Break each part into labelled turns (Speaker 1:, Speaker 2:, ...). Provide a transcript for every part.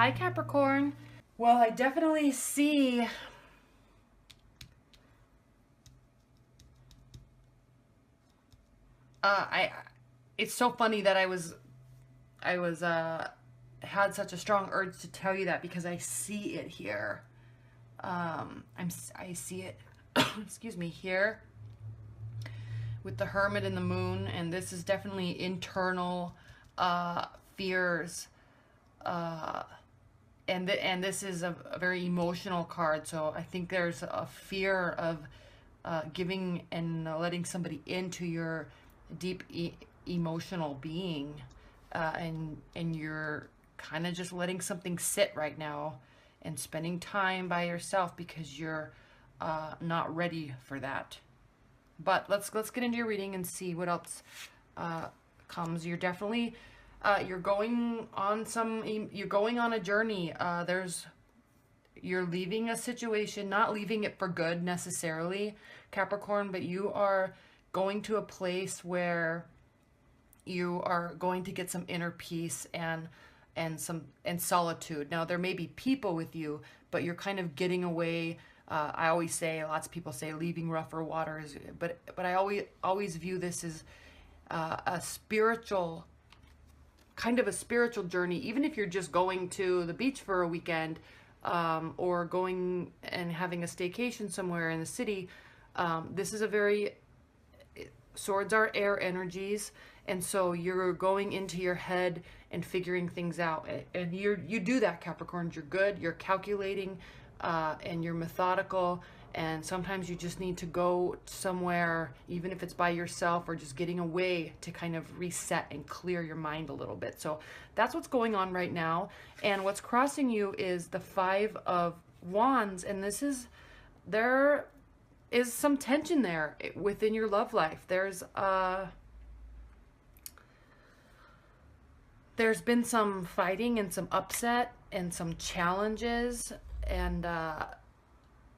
Speaker 1: Hi, Capricorn. Well, I definitely see it's so funny that I had such a strong urge to tell you that because I see it here. I see it excuse me, here with the Hermit and the Moon, and this is definitely internal fears, and this is a very emotional card. So I think there's a fear of giving and letting somebody into your deep emotional being, and you're kind of just letting something sit right now and spending time by yourself because you're not ready for that. But let's get into your reading and see what else comes. You're definitely you're going on a journey. You're leaving a situation, not leaving it for good necessarily, Capricorn, but you are going to a place where you are going to get some inner peace and solitude. Now there may be people with you, but you're kind of getting away. I always say, lots of people say leaving rougher waters, but I always view this as a spiritual, kind of a spiritual journey. Even if you're just going to the beach for a weekend, or going and having a staycation somewhere in the city, this is a very, swords are air energies, and so you're going into your head and figuring things out, and you do that, Capricorn. You're good, you're calculating, and you're methodical, and sometimes you just need to go somewhere, even if it's by yourself or just getting away, to kind of reset and clear your mind a little bit. So that's what's going on right now. And what's crossing you is the Five of Wands, and there is some tension there within your love life. There's been some fighting and some upset and some challenges, and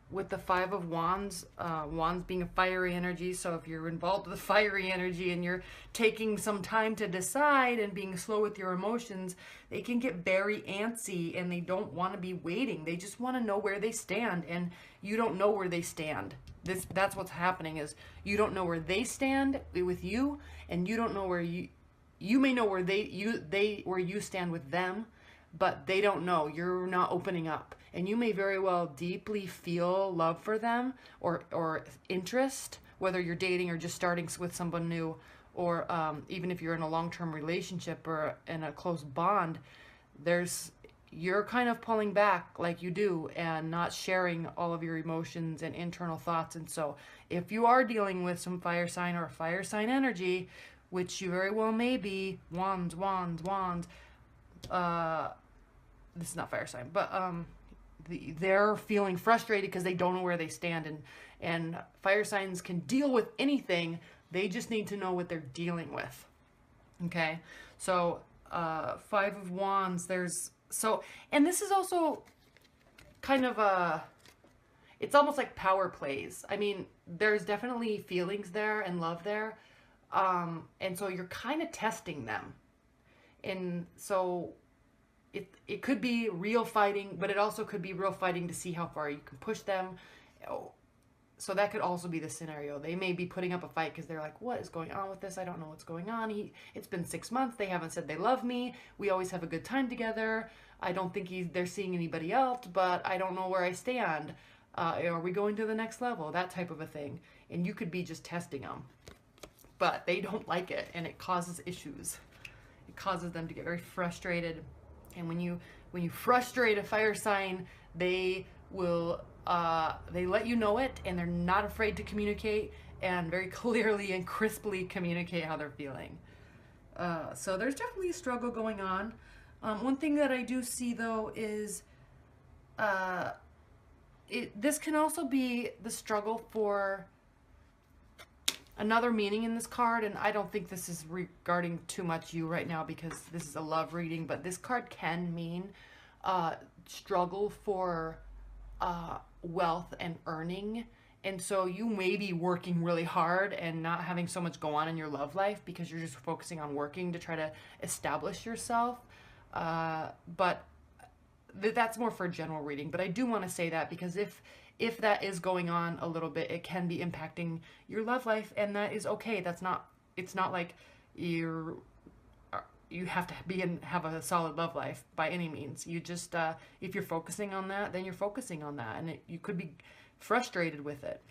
Speaker 1: with the Five of Wands, Wands being a fiery energy, so if you're involved with fiery energy and you're taking some time to decide and being slow with your emotions, they can get very antsy and they don't want to be waiting. They just want to know where they stand, and you don't know where they stand. That's what's happening, is you don't know where they stand with you, and you don't know where you may know where where you stand with them, but they don't know. You're not opening up, and you may very well deeply feel love for them or interest, whether you're dating or just starting with someone new, or even if you're in a long-term relationship or in a close bond. You're kind of pulling back like you do and not sharing all of your emotions and internal thoughts. And so if you are dealing with some fire sign or fire sign energy, which you very well may be, Wands, this is not fire sign, but they're feeling frustrated because they don't know where they stand, and fire signs can deal with anything. They just need to know what they're dealing with. Okay, so Five of Wands, and this is also kind of it's almost like power plays. I mean, there's definitely feelings there and love there, and so you're kind of testing them, and so it could be real fighting, but it also could be real fighting to see how far you can push them. So that could also be the scenario. They may be putting up a fight because they're like, what is going on with this? I don't know what's going on. It's been 6 months. They haven't said they love me. We always have a good time together. I don't think they're seeing anybody else, but I don't know where I stand. Are we going to the next level? That type of a thing. And you could be just testing them. But they don't like it, and it causes issues. It causes them to get very frustrated. And when you frustrate a fire sign, they will they let you know it, and they're not afraid to communicate, and very clearly and crisply communicate how they're feeling. So there's definitely a struggle going on. One thing that I do see though is this can also be the struggle for another meaning in this card, and I don't think this is regarding too much you right now because this is a love reading, but this card can mean struggle for wealth and earning. And so you may be working really hard and not having so much go on in your love life because you're just focusing on working to try to establish yourself. But that's more for a general reading, but I do want to say that because if that is going on a little bit, it can be impacting your love life, and that is okay. It's not like you have to have a solid love life by any means. You just, if you're focusing on that, then you're focusing on that, and you could be frustrated with it.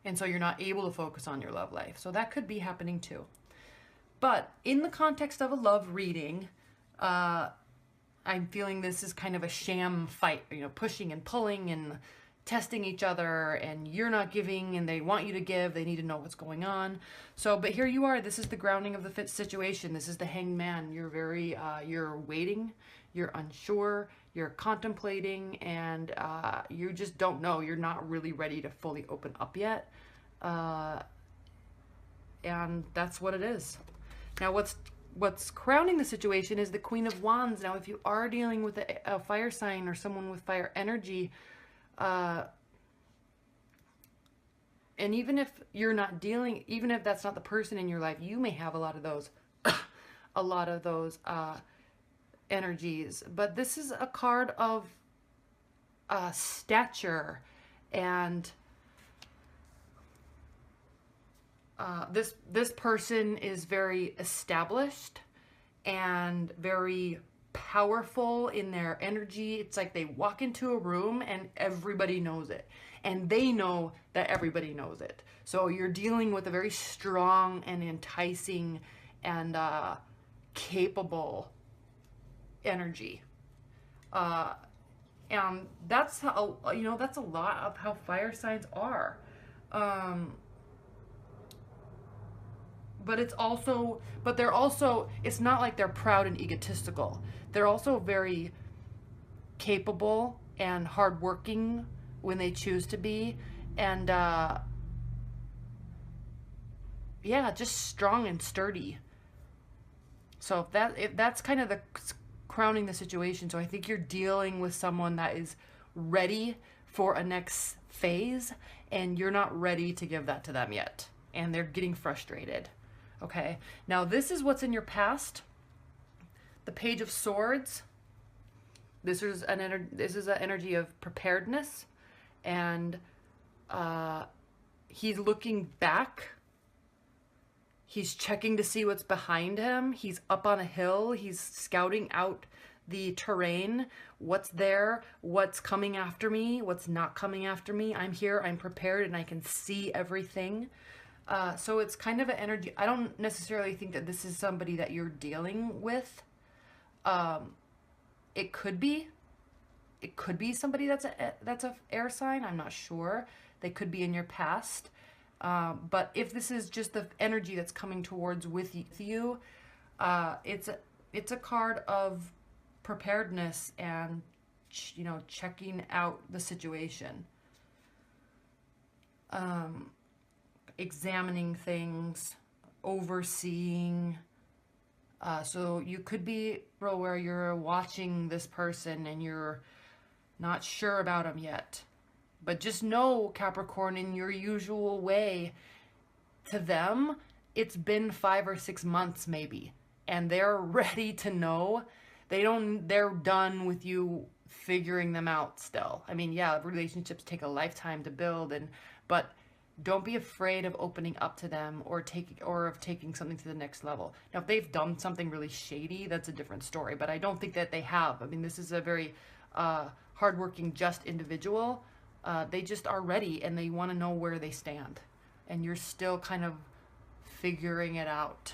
Speaker 1: And so you're not able to focus on your love life. So that could be happening too. But in the context of a love reading, I'm feeling this is kind of a sham fight, you know, pushing and pulling and testing each other, and you're not giving and they want you to give. They need to know what's going on. So, but here you are. This is the grounding of the fit situation. This is the Hanged Man. You're very, you're waiting, you're unsure, you're contemplating, and you just don't know. You're not really ready to fully open up yet. And that's what it is. Now, what's crowning the situation is the Queen of Wands. Now, if you are dealing with a fire sign or someone with fire energy, and even if you're not dealing, even if that's not the person in your life, you may have a lot of those, energies. But this is a card of stature, and this person is very established and very powerful in their energy. It's like they walk into a room and everybody knows it, and they know that everybody knows it. So you're dealing with a very strong and enticing and capable energy, and that's how, you know, that's a lot of how fire signs are. But they're also, it's not like they're proud and egotistical. They're also very capable and hardworking when they choose to be. And, yeah, just strong and sturdy. So if that's kind of the crowning the situation. So I think you're dealing with someone that is ready for a next phase, and you're not ready to give that to them yet. And they're getting frustrated. Okay, now this is what's in your past. The Page of Swords. This is an energy of preparedness, and he's looking back. He's checking to see what's behind him. He's up on a hill. He's scouting out the terrain. What's there? What's coming after me? What's not coming after me? I'm here. I'm prepared, and I can see everything. So it's kind of an energy. I don't necessarily think that this is somebody that you're dealing with. It could be somebody that's a air sign. I'm not sure. They could be in your past. But if this is just the energy that's coming towards with you, it's a card of preparedness and, you know, checking out the situation. Examining things, overseeing. So you could be where you're watching this person and you're not sure about them yet. But just know, Capricorn, in your usual way, to them, it's been 5 or 6 months maybe. And they're ready to know. They're done with you figuring them out still. I mean, yeah, relationships take a lifetime to build, but don't be afraid of opening up to them or of taking something to the next level. Now, if they've done something really shady, that's a different story, but I don't think that they have. I mean, this is a very hardworking, just individual. They just are ready, and they want to know where they stand. And you're still kind of figuring it out.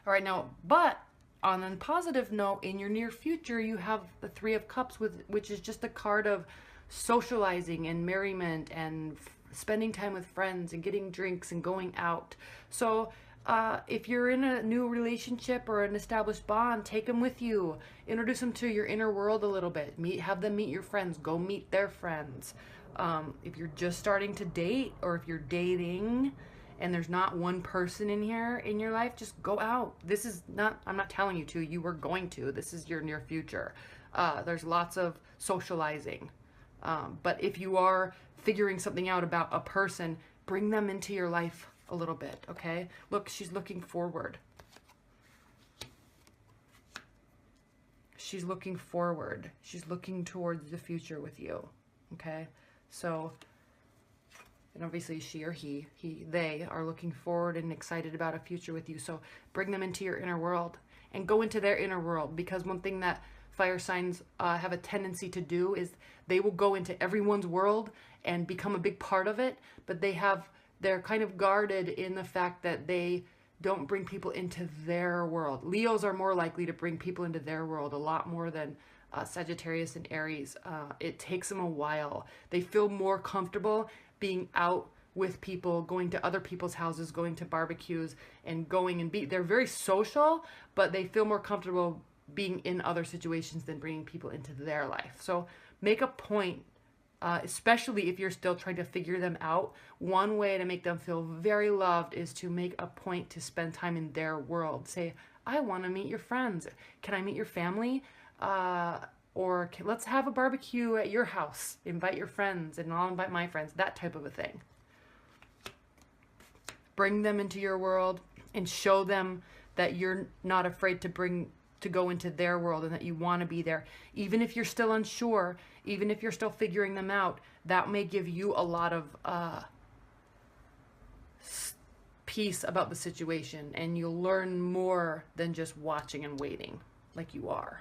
Speaker 1: All right, now, but on a positive note, in your near future, you have the Three of Cups, which is just a card of socializing and merriment and spending time with friends and getting drinks and going out. So if you're in a new relationship or an established bond, take them with you. Introduce them to your inner world a little bit. Have them meet your friends. Go meet their friends. If you're just starting to date, or if you're dating and there's not one person in here in your life, just go out. This is not, I'm not telling you to, you were going to. This is your near future. There's lots of socializing. But if you are figuring something out about a person, bring them into your life a little bit, okay? Look, she's looking forward. she's looking forward. She's looking towards the future with you. Okay? So, and obviously she or they are looking forward and excited about a future with you. So bring them into your inner world and go into their inner world, because one thing that fire signs have a tendency to do is they will go into everyone's world and become a big part of it, but they're kind of guarded in the fact that they don't bring people into their world. Leos are more likely to bring people into their world a lot more than Sagittarius and Aries. It takes them a while. They feel more comfortable being out with people, going to other people's houses, going to barbecues, and they're very social, but they feel more comfortable being in other situations than bringing people into their life. So make a point, especially if you're still trying to figure them out. One way to make them feel very loved is to make a point to spend time in their world. Say, I want to meet your friends. Can I meet your family? Let's have a barbecue at your house. Invite your friends and I'll invite my friends. That type of a thing. Bring them into your world and show them that you're not afraid to go into their world and that you want to be there. Even if you're still unsure, even if you're still figuring them out, that may give you a lot of peace about the situation, and you'll learn more than just watching and waiting like you are.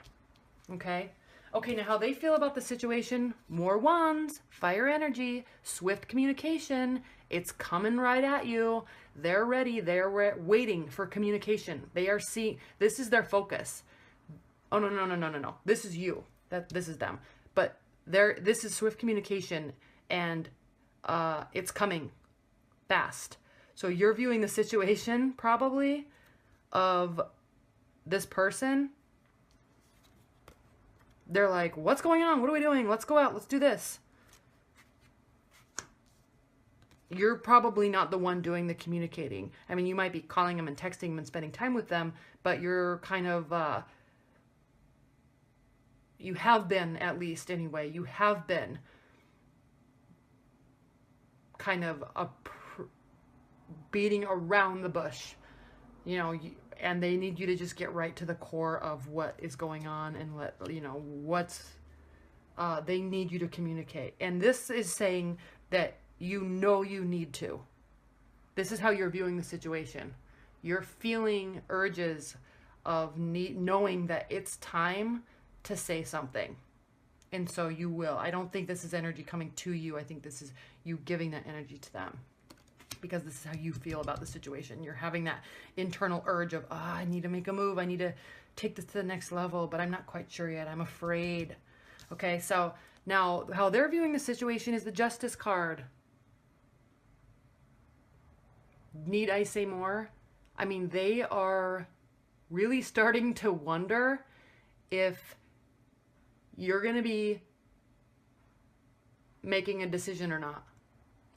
Speaker 1: Okay? Okay, now how they feel about the situation: more wands, fire energy, swift communication. It's coming right at you. They're ready. They're waiting for communication. They are seeing, this is their focus. Oh, no. This is you. This is them. But this is swift communication, and it's coming fast. So you're viewing the situation probably of this person. They're like, what's going on? What are we doing? Let's go out. Let's do this. You're probably not the one doing the communicating. I mean, you might be calling them and texting them and spending time with them, but you're kind of, you have been, at least anyway, you have been kind of beating around the bush, you know, and they need you to just get right to the core of what is going on and they need you to communicate. And this is saying that you know you need to. This is how you're viewing the situation. You're feeling urges of knowing that it's time to say something. And so you will. I don't think this is energy coming to you. I think this is you giving that energy to them, because this is how you feel about the situation. You're having that internal urge of, I need to make a move. I need to take this to the next level, but I'm not quite sure yet. I'm afraid. Okay, so now how they're viewing the situation is the Justice card. Need I say more? I mean, they are really starting to wonder if you're going to be making a decision or not.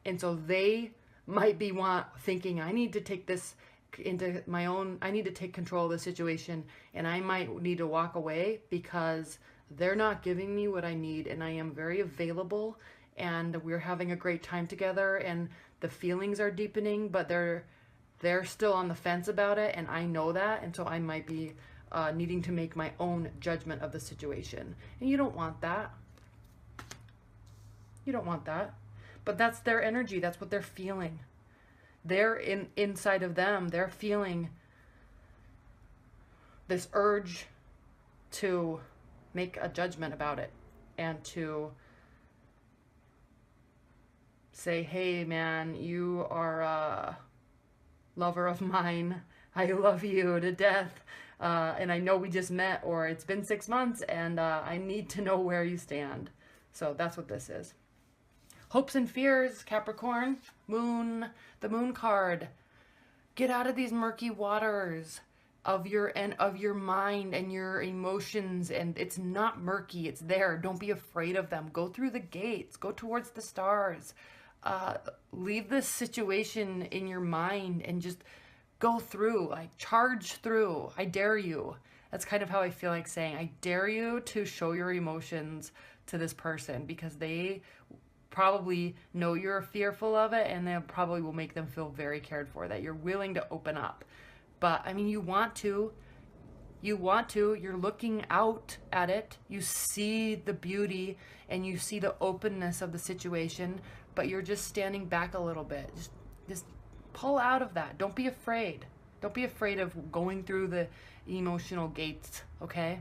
Speaker 1: And so they might be thinking, I need to take this into my own, I need to take control of the situation, and I might need to walk away because they're not giving me what I need, and I am very available, and we're having a great time together, and the feelings are deepening, but they're still on the fence about it, and I know that, and so I might be needing to make my own judgment of the situation. And you don't want that. You don't want that. But that's their energy. That's what they're feeling. They're inside of them. They're feeling this urge to make a judgment about it and to say, hey, man, you are a lover of mine. I love you to death. And I know we just met, or it's been 6 months, and I need to know where you stand. So that's what this is. Hopes and fears, Capricorn. The moon card. Get out of these murky waters of your mind and your emotions, and it's not murky. It's there. Don't be afraid of them. Go through the gates. Go towards the stars. Leave this situation in your mind and just go through, like charge through. I dare you. That's kind of how I feel like saying, I dare you to show your emotions to this person, because they probably know you're fearful of it, and they probably will make them feel very cared for, that you're willing to open up. But I mean, you want to You want to, you're looking out at it, you see the beauty and you see the openness of the situation, but you're just standing back a little bit. Just pull out of that. Don't be afraid. Don't be afraid of going through the emotional gates, okay?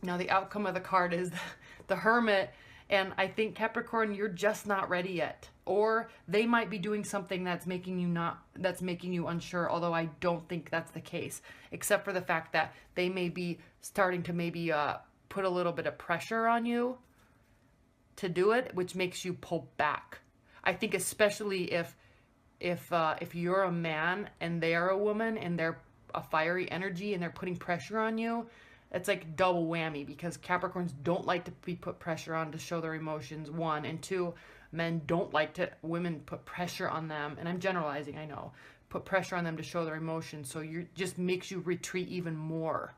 Speaker 1: Now the outcome of the card is the Hermit, and I think Capricorn, you're just not ready yet. Or they might be doing something that's making you unsure, although I don't think that's the case, except for the fact that they may be starting to maybe put a little bit of pressure on you to do it, which makes you pull back. I think especially if you're a man and they are a woman and they're a fiery energy and they're putting pressure on you, it's like double whammy, because Capricorns don't like to be put pressure on to show their emotions, one, and two, men don't like to women put pressure on them, and I'm generalizing, I know, put pressure on them to show their emotions, so you just makes you retreat even more.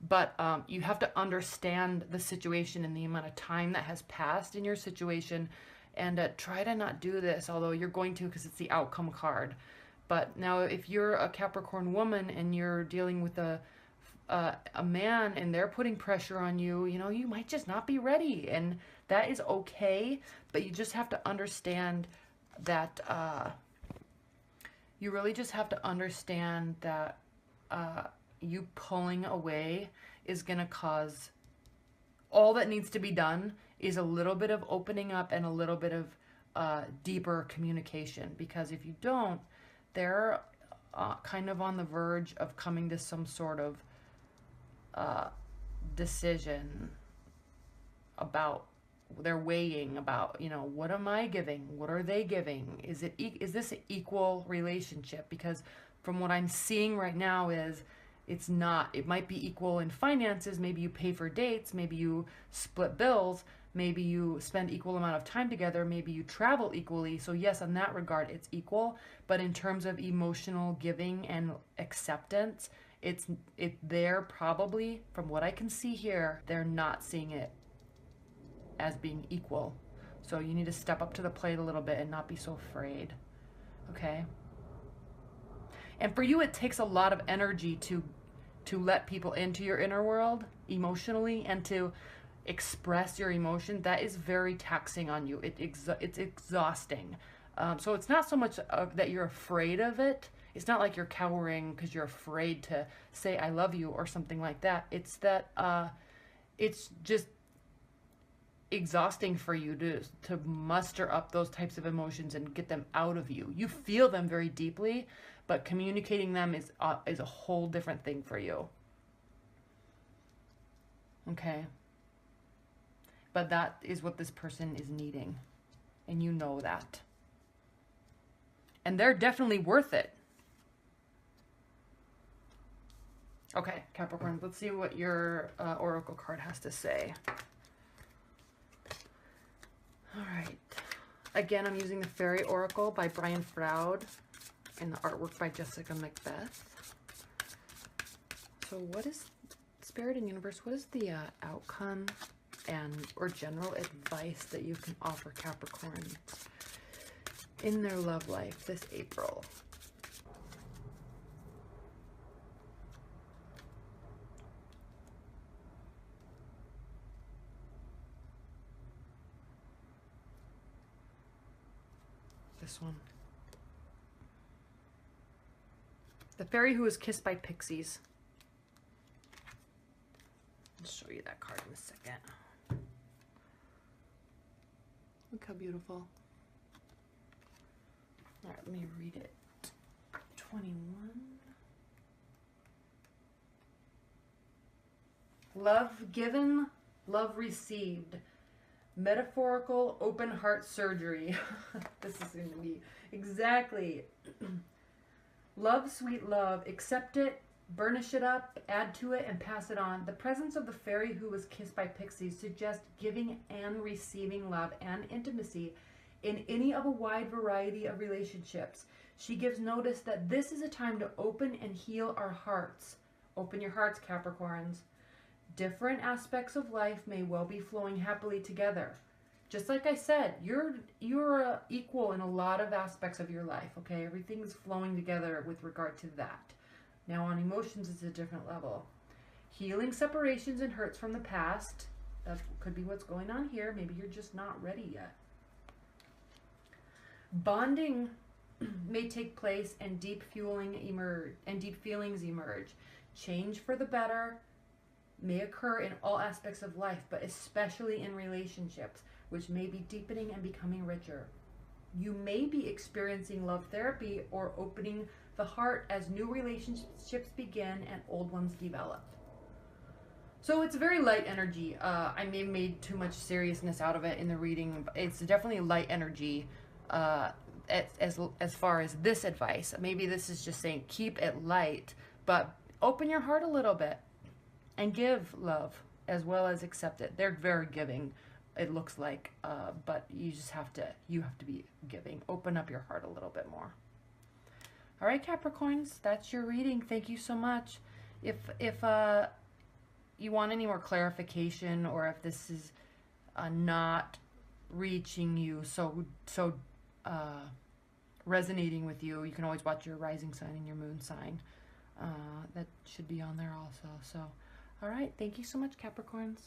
Speaker 1: But you have to understand the situation and the amount of time that has passed in your situation, and try to not do this, although you're going to, because it's the outcome card. But now if you're a Capricorn woman and you're dealing with a man and they're putting pressure on you, you know, you might just not be ready, and that is okay. But you just have to understand that you really just have to understand that you pulling away is going to cause, all that needs to be done is a little bit of opening up and a little bit of deeper communication, because if you don't, they're kind of on the verge of coming to some sort of decision about, they're weighing about, you know, what am I giving? What are they giving? Is this an equal relationship? Because from what I'm seeing right now is it's not. It might be equal in finances. Maybe you pay for dates. Maybe you split bills. Maybe you spend equal amount of time together. Maybe you travel equally. So yes, in that regard, it's equal. But in terms of emotional giving and acceptance, they're probably, from what I can see here, they're not seeing it as being equal. So you need to step up to the plate a little bit and not be so afraid. Okay? And for you, it takes a lot of energy to let people into your inner world emotionally and to express your emotion. That is very taxing on you. It's exhausting. So it's not so much that you're afraid of it. It's not like you're cowering because you're afraid to say I love you or something like that. It's that it's just exhausting for you to muster up those types of emotions and get them out of you. You feel them very deeply, but communicating them is a whole different thing for you. Okay? But that is what this person is needing, and you know that. And they're definitely worth it. Okay, Capricorn, let's see what your oracle card has to say. All right. Again, I'm using the Fairy Oracle by Brian Froud and the artwork by Jessica Macbeth. So what is, Spirit and Universe, what is the outcome or general advice that you can offer Capricorns in their love life this April? This one. The fairy who was kissed by pixies. I'll show you that card in a second. Look how beautiful. All right, let me read it. 21. Love given, love received. Metaphorical open heart surgery. This is going to be exactly. Love, sweet love. Accept it, burnish it up, add to it, and pass it on. The presence of the fairy who was kissed by pixies suggests giving and receiving love and intimacy in any of a wide variety of relationships. She gives notice that this is a time to open and heal our hearts. Open your hearts, Capricorns. Different aspects of life may well be flowing happily together. Just like I said, you're equal in a lot of aspects of your life, okay? Everything's flowing together with regard to that. Now on emotions, it's a different level. Healing separations and hurts from the past. That could be what's going on here. Maybe you're just not ready yet. Bonding may take place and deep feelings emerge. Change for the better may occur in all aspects of life, but especially in relationships, which may be deepening and becoming richer. You may be experiencing love therapy or opening the heart as new relationships begin and old ones develop. So it's very light energy. I may have made too much seriousness out of it in the reading, but it's definitely light energy as far as this advice. Maybe this is just saying keep it light, but open your heart a little bit and give love as well as accept it. They're very giving, it looks like, but you just have to be giving. Open up your heart a little bit more. All right, Capricorns, that's your reading. Thank you so much. If you want any more clarification, or if this is not reaching you, so resonating with you, you can always watch your rising sign and your moon sign. That should be on there also. So, all right, thank you so much, Capricorns.